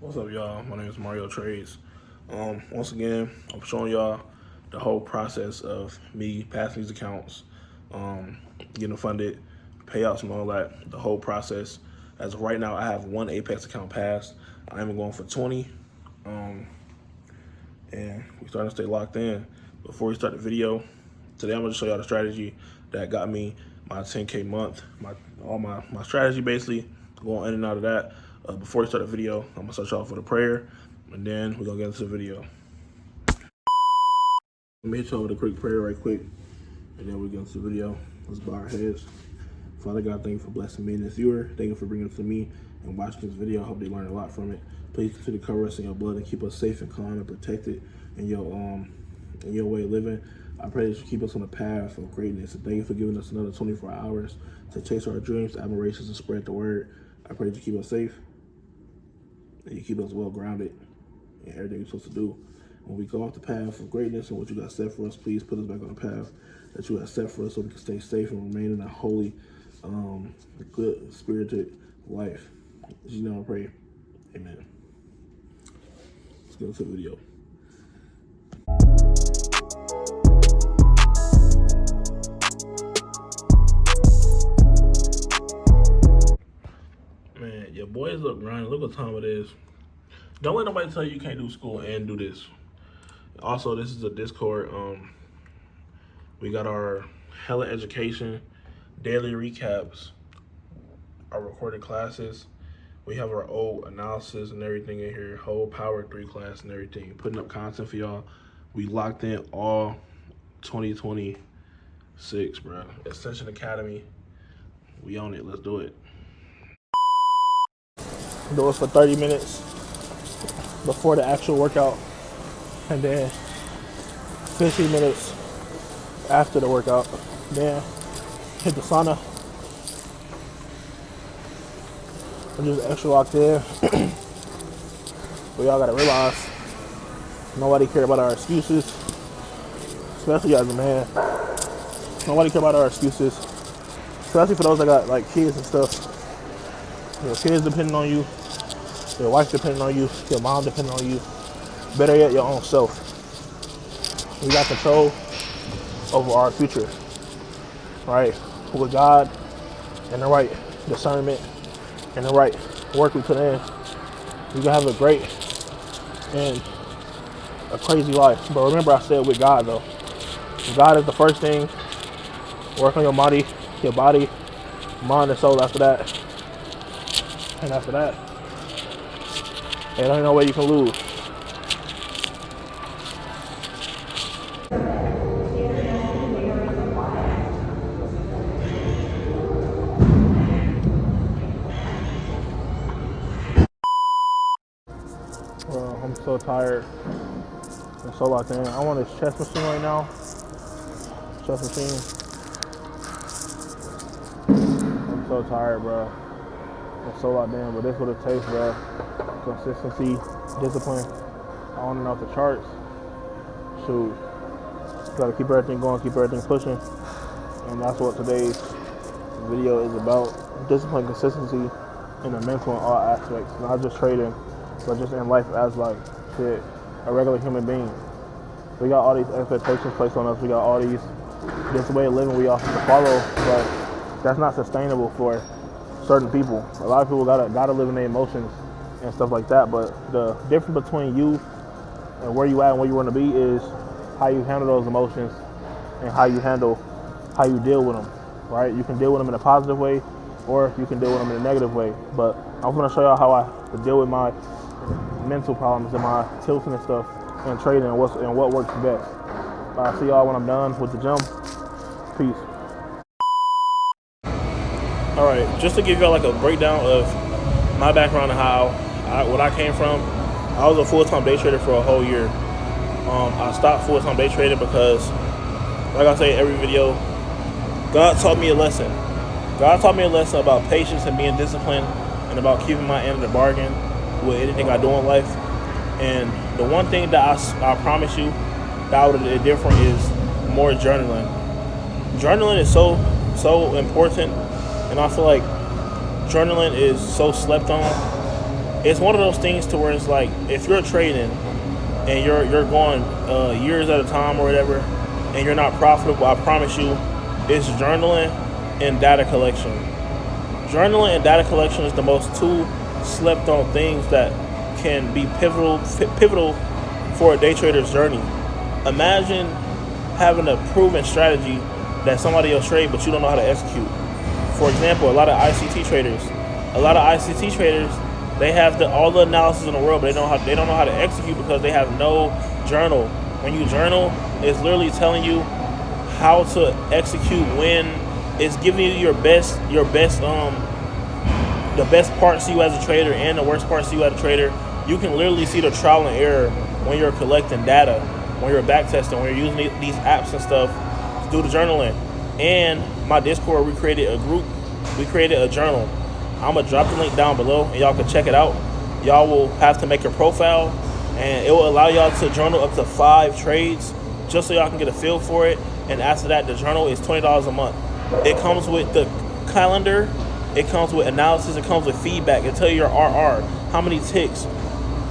What's up, y'all? My name is Mario Trades. Once again, I'm showing y'all the whole process of me passing these accounts, getting funded, payouts, and all that. The whole process. As of right now, I have one Apex account passed. I am going for 20, and we're starting to stay locked in. Before we start the video, today I'm going to show y'all the strategy that got me my 10K month, my strategy basically, going in and out of that. Before we start the video, I'm going to start y'all with a prayer, and then we're going to get into the video. Let me hit y'all with a quick prayer right quick, and then we'll get into the video. Let's bow our heads. Father God, thank you for blessing me and this viewer. Thank you for bringing it to me and watching this video. I hope they learn a lot from it. Please continue to cover us in your blood and keep us safe and calm and protected in your way of living. I pray that you keep us on the path of greatness. And thank you for giving us another 24 hours to chase our dreams, admirations, and spread the word. I pray that you keep us safe and you keep us well grounded in everything we're supposed to do. When we go off the path of greatness and what you got set for us, please put us back on the path that you have set for us so we can stay safe and remain in a holy, good, spirited life. As you know, I pray. Amen. Let's get into the video. Man, your boys look grinding. Look what time it is. Don't let nobody tell you can't do school and do this. Also, this is a Discord. We got our hella education, daily recaps, our recorded classes. We have our old analysis and everything in here, whole Power 3 class and everything. Putting up content for y'all. We locked in all 2026, bro. Ascension Academy. We own it. Let's do it. Do it for 30 minutes before the actual workout, and then 15 minutes after the workout. Then hit the sauna. I'm just extra locked in. But y'all gotta realize nobody care about our excuses, especially as a man. Nobody care about our excuses, especially for those that got like kids and stuff. Your kids depending on you, your wife depending on you, your mom depending on you. Better yet, your own self. We got control over our future, right? With God and the right discernment and the right work we put in, you can have a great and a crazy life. But remember, I said with God though. God is the first thing. Work on your body, mind, and soul after that. And after that, there ain't no way you can lose. Well, I'm so tired. I'm so locked in. I want this chest machine right now. Chest machine. I'm so tired, bro. I'm so locked in, but this is what it takes, bro. Consistency, discipline. On and off the charts. Shoot. Gotta keep everything going, keep everything pushing. And that's what today's video is about. Discipline, consistency, in the mental and all aspects. Not just trading, but just in life as like shit, a regular human being. We got all these expectations placed on us. We got all this way of living we all have to follow, but that's not sustainable for certain people. A lot of people gotta live in their emotions and stuff like that. But the difference between you and where you at and where you want to be is how you handle those emotions and how you deal with them. Right? You can deal with them in a positive way, or you can deal with them in a negative way. But I'm gonna show y'all how I deal with my mental problems and my tilting and stuff and trading and what works best. I'll see y'all when I'm done with the gym. Peace. All right, just to give y'all like a breakdown of my background and what I came from. I was a full-time day trader for a whole year. I stopped full-time day trading because, like I say in every video, God taught me a lesson. God taught me a lesson about patience and being disciplined and about keeping my end of the bargain with anything I do in life. And the one thing that I promise you that I would have did different is more journaling. Journaling is so important, and I feel like journaling is so slept on it's one of those things to where it's like if you're trading and you're going years at a time or whatever, and you're not profitable, I promise you, it's journaling and data collection. Journaling and data collection is the most two slept on things that can be pivotal for a day trader's journey. Imagine having a proven strategy that somebody else trade, but you don't know how to execute. For example, a lot of ICT traders, they have all the analysis in the world, but they don't know how to execute because they have no journal. When you journal, it's literally telling you how to execute when it's giving you the best parts of you as a trader and the worst parts of you as a trader. You can literally see the trial and error when you're collecting data, when you're backtesting, when you're using these apps and stuff to do the journaling. And my Discord, we created a group, we created a journal. I'm gonna drop the link down below and y'all can check it out. Y'all will have to make a profile and it will allow y'all to journal up to 5 trades just so y'all can get a feel for it. And after that, the journal is $20 a month. It comes with the calendar, it comes with analysis, it comes with feedback. It tells you your RR, how many ticks.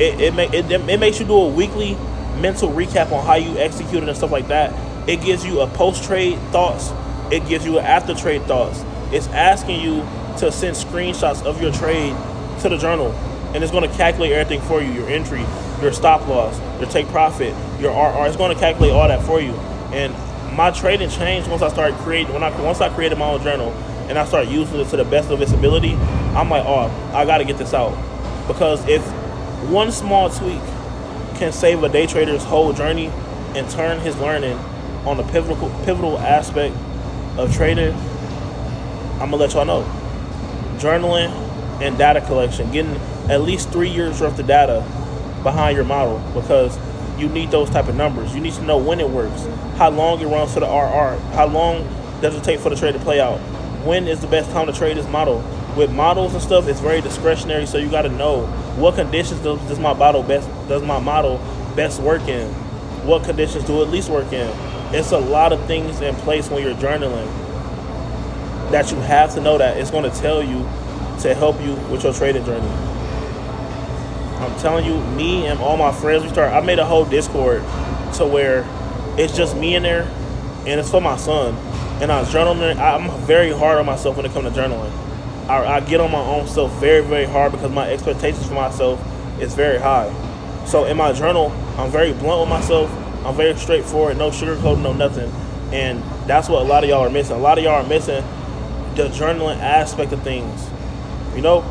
It makes you do a weekly mental recap on how you executed and stuff like that. It gives you a post-trade thoughts. It gives you an after-trade thoughts. It's asking you to send screenshots of your trade to the journal. And it's going to calculate everything for you. Your entry, your stop loss, your take profit, your RR. It's going to calculate all that for you. And my trading changed once I started creating, once I created my own journal and I started using it to the best of its ability. I'm like, oh, I got to get this out. Because if one small tweak can save a day trader's whole journey and turn his learning on the pivotal aspect of trading, I'm gonna let y'all know. Journaling and data collection, getting at least 3 years worth of data behind your model, because you need those type of numbers. You need to know when it works, how long it runs for the RR, how long does it take for the trade to play out, when is the best time to trade this model. With models and stuff, it's very discretionary, so you got to know what conditions does my model best work in, what conditions do it least work in. It's a lot of things in place when you're journaling that you have to know that it's going to tell you to help you with your trading journey. I'm telling you, me and all my friends, I made a whole Discord to where it's just me in there, and it's for my son. And I was journaling. I'm very hard on myself when it comes to journaling. I get on my own self very, very hard because my expectations for myself is very high. So in my journal, I'm very blunt with myself. I'm very straightforward, no sugarcoating, no nothing. And that's what a lot of y'all are missing. A lot of y'all are missing the journaling aspect of things. You know,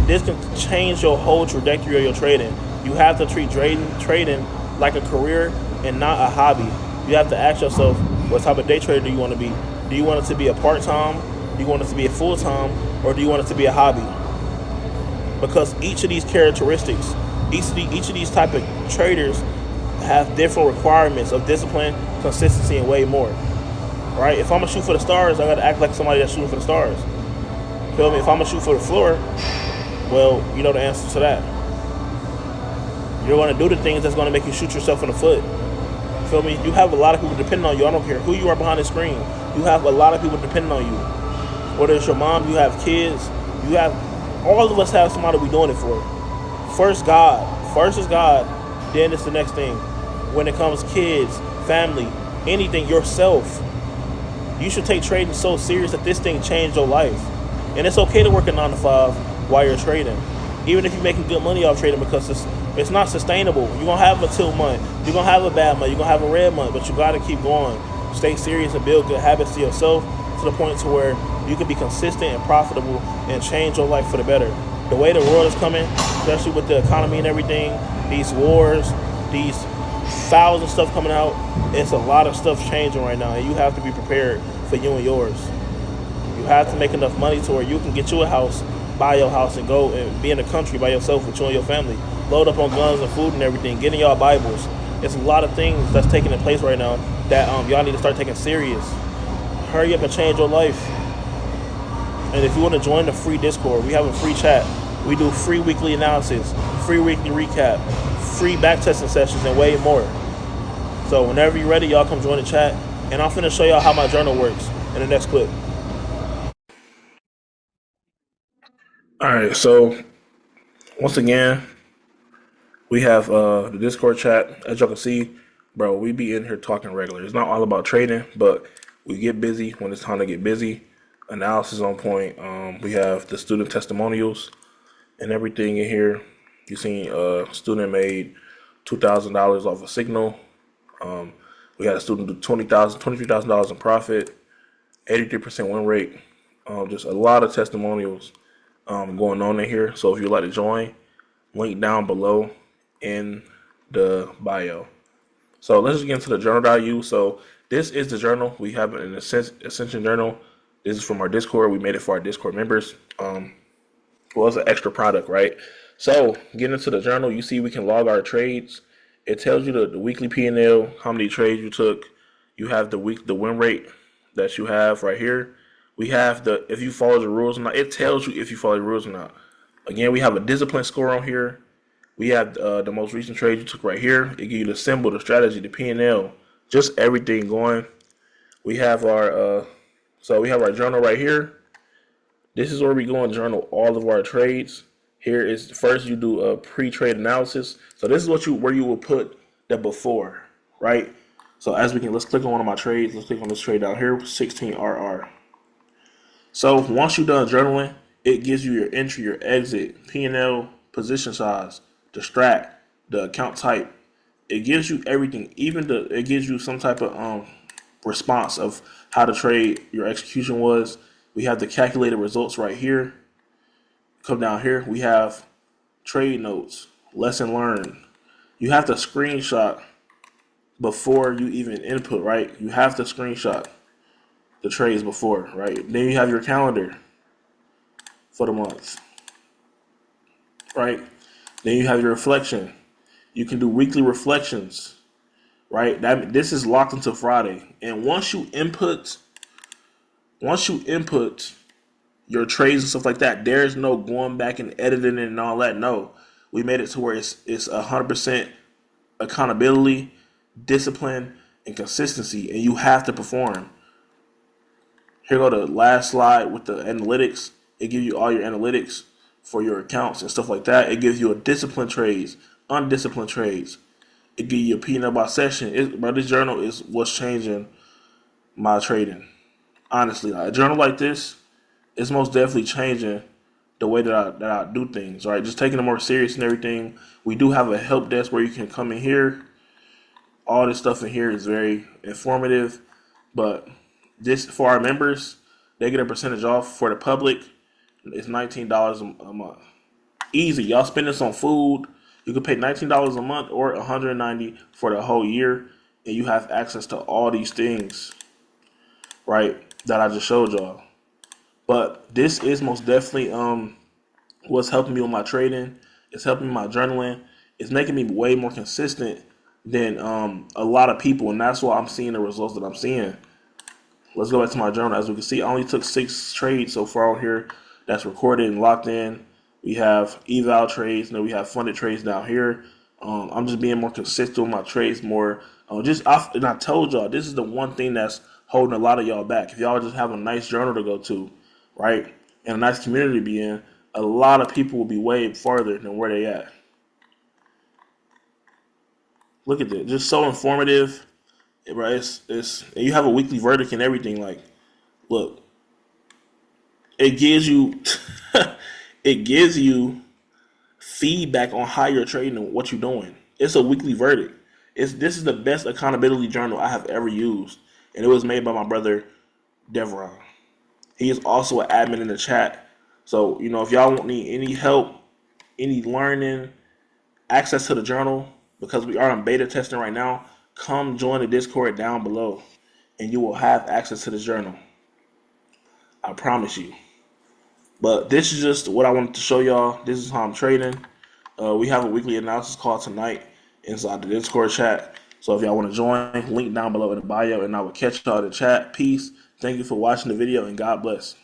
this can change your whole trajectory of your trading. You have to treat trading like a career and not a hobby. You have to ask yourself, what type of day trader do you want to be? Do you want it to be a part-time? Do you want it to be a full-time? Or do you want it to be a hobby? Because each of these characteristics, each of these type of traders have different requirements of discipline, consistency, and way more. Right? If I'm gonna shoot for the stars, I gotta act like somebody that's shooting for the stars. Feel me? If I'm gonna shoot for the floor, well, you know the answer to that. You're gonna do the things that's gonna make you shoot yourself in the foot. Feel me? You have a lot of people depending on you. I don't care who you are behind the screen. You have a lot of people depending on you. Whether it's your mom, you have kids, all of us have somebody we doing it for. First is God, then it's the next thing. When it comes kids, family, anything, yourself, you should take trading so serious that this thing changed your life. And it's okay to work a 9 to 5 while you're trading, even if you're making good money off trading, because it's not sustainable. You're gonna have a tilt month, you're gonna have a bad month, you're gonna have a red month, but you gotta keep going. Stay serious and build good habits to yourself to the point to where you can be consistent and profitable and change your life for the better. The way the world is coming, especially with the economy and everything, these wars, these fouls and stuff coming out, it's a lot of stuff changing right now, and you have to be prepared for you and yours. You have to make enough money to where you can get you a house, buy your house, and go and be in the country by yourself with you and your family. Load up on guns and food and everything, getting y'all Bibles. It's a lot of things that's taking in place right now that y'all need to start taking serious. Hurry up and change your life. And if you want to join the free Discord, we have a free chat. We do free weekly analysis, free weekly recap, free backtesting sessions, and way more. So whenever you're ready, y'all come join the chat. And I'm finna show y'all how my journal works in the next clip. All right, so Once again, we have the Discord chat. As y'all can see, bro, we be in here talking regular. It's not all about trading, but we get busy when it's time to get busy. Analysis on point. We have the student testimonials and everything in here. You seen a student made $2,000 off a signal. We had a student do $23,000 in profit, 83% win rate. Just a lot of testimonials going on in here. So if you'd like to join, link down below in the bio. So let's just get into the journal.u. So this is the journal. We have an Ascension journal. This is from our Discord. We made it for our Discord members. Well, it's an extra product, right? So getting into the journal, you see we can log our trades. It tells you the weekly P&L, how many trades you took. You have the win rate that you have right here. We have if you follow the rules or not. It tells you if you follow the rules or not. Again, we have a discipline score on here. We have the most recent trade you took right here. It gives you the symbol, the strategy, the P&L, just everything going. We have our journal right here. This is where we go and journal all of our trades. Here is first you do a pre-trade analysis. So this is where you will put the before, right? So let's click on one of my trades. Let's click on this trade down here, 16RR. So once you're done journaling, it gives you your entry, your exit, P&L, position size, the strat, the account type. It gives you everything. It gives you some type of response of how the trade, your execution was. We have the calculated results right here. Come down here. We have trade notes, lesson learned. You have to screenshot before you even input, right? You have to screenshot the trades before, right? Then you have your calendar for the month, right? Then you have your reflection. You can do weekly reflections, right? This is locked until Friday. And once you input your trades and stuff like that, there's no going back and editing it and all that. No, we made it to where it's 100% accountability, discipline, and consistency, and you have to perform. Here go the last slide with the analytics. It gives you all your analytics for your accounts and stuff like that. It gives you a disciplined trades, undisciplined trades. It gives you a P&L by session. But this journal is what's changing my trading. Honestly, a journal like this is most definitely changing the way that I do things. Right, just taking it more serious and everything. We do have a help desk where you can come in here. All this stuff in here is very informative, but this for our members, they get a percentage off. For the public, it's $19 a month. Easy. Y'all spend this on food. You can pay $19 a month or $190 for the whole year, and you have access to all these things, right, that I just showed y'all. But this is most definitely what's helping me with my trading. It's helping me with my journaling. It's making me way more consistent than a lot of people, and that's why I'm seeing the results that I'm seeing. Let's go back to my journal. As we can see, I only took 6 trades so far on here that's recorded and locked in. We have eval trades, and then we have funded trades down here. I'm just being more consistent with my trades more. And I told y'all, this is the one thing that's holding a lot of y'all back. If y'all just have a nice journal to go to, right, and a nice community to be in, a lot of people will be way farther than where they at. Look at this, just so informative, right? And you have a weekly verdict and everything. Like, look, it gives you, it gives you feedback on how you're trading and what you're doing. It's a weekly verdict. This is the best accountability journal I have ever used, and it was made by my brother Devron. He is also an admin in the chat. So, if y'all need any help, any learning, access to the journal, because we are in beta testing right now, come join the Discord down below, and you will have access to this journal. I promise you. But this is just what I wanted to show y'all. This is how I'm trading. We have a weekly analysis call tonight inside the Discord chat. So if y'all want to join, link down below in the bio, and I will catch y'all in the chat. Peace. Thank you for watching the video, and God bless.